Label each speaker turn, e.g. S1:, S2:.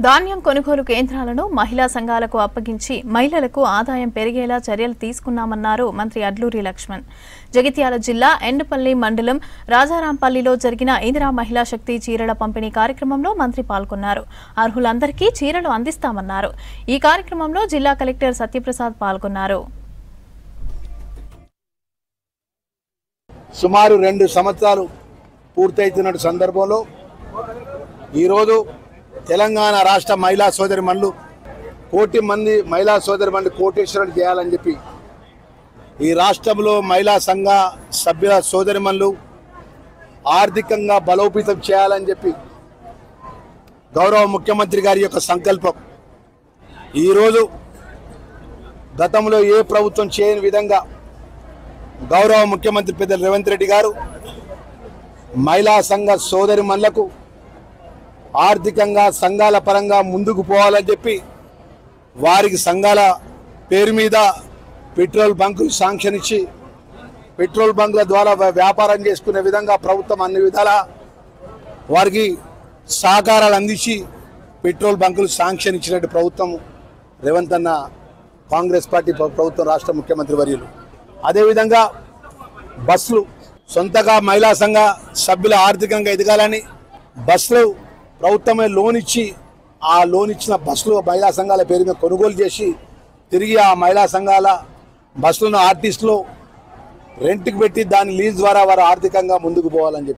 S1: ధాన్యం కొనుగోలు కేంద్రాలను మహిళా సంఘాలకు అప్పగించి మహిళలకు ఆదాయం పెరిగేలా చర్యలు తీసుకున్నామన్నారు మంత్రి అడ్లూరి లక్ష్మణ్. జగిత్యాల జిల్లా ఎండుపల్లి మండలం రాజారాంపల్లిలో జరిగిన ఇందిరా మహిళా శక్తి చీరల పంపిణీ కార్యక్రమంలో మంత్రి పాల్గొన్నారు. అర్హులందరికీ చీరలు అందిస్తామన్నారు. ఈ కార్యక్రమంలో జిల్లా కలెక్టర్ సత్యప్రసాద్ పాల్గొన్నారు.
S2: సుమారు 2 సంవత్సరాలు పూర్తయితున్న సందర్భంలో ఈరోజు తెలంగాణ రాష్ట్ర మహిళా సోదరిమణులు 1 కోటి మంది మహిళా సోదరిమణులు కోటేశ్వరులు చేయాలని చెప్పి ఈ రాష్ట్రంలో మహిళా సంఘ సభ్యుల సోదరిమణులు ఆర్థికంగా బలోపేతం చేయాలని చెప్పి గౌరవ ముఖ్యమంత్రి గారి యొక్క సంకల్పం. ఈరోజు గతంలో ఏ ప్రభుత్వం చేయని విధంగా గౌరవ ముఖ్యమంత్రి పెద్దలు రేవంత్ రెడ్డి గారు మహిళా సంఘ సోదరిమణులకు ఆర్థికంగా సంఘాల పరంగా ముందుకు పోవాలని చెప్పి వారికి సంఘాల పేరు మీద పెట్రోల్ బంకులు శాంక్షన్ ఇచ్చి పెట్రోల్ బంకుల ద్వారా వ్యాపారం చేసుకునే విధంగా ప్రభుత్వం అన్ని విధాలా వారికి సహకారాలు అందించి పెట్రోల్ బంకులు శాంక్షన్ ఇచ్చినట్టు ప్రభుత్వం రేవంత్ అన్న కాంగ్రెస్ పార్టీ ప్రభుత్వం రాష్ట్ర ముఖ్యమంత్రి వర్యులు. అదేవిధంగా బస్సులు సొంతగా మహిళా సంఘ సభ్యుల ఆర్థికంగా ఎదగాలని బస్సులు ప్రభుత్వమే లోన్ ఇచ్చి ఆ లోన్ ఇచ్చిన బస్సులు మహిళా సంఘాల పేరు మీద కొనుగోలు చేసి తిరిగి ఆ మహిళా సంఘాల బస్సులను ఆర్టీసీలో రెంట్కి పెట్టి దాని లీజ్ ద్వారా వారు ఆర్థికంగా ముందుకు పోవాలని చెప్పి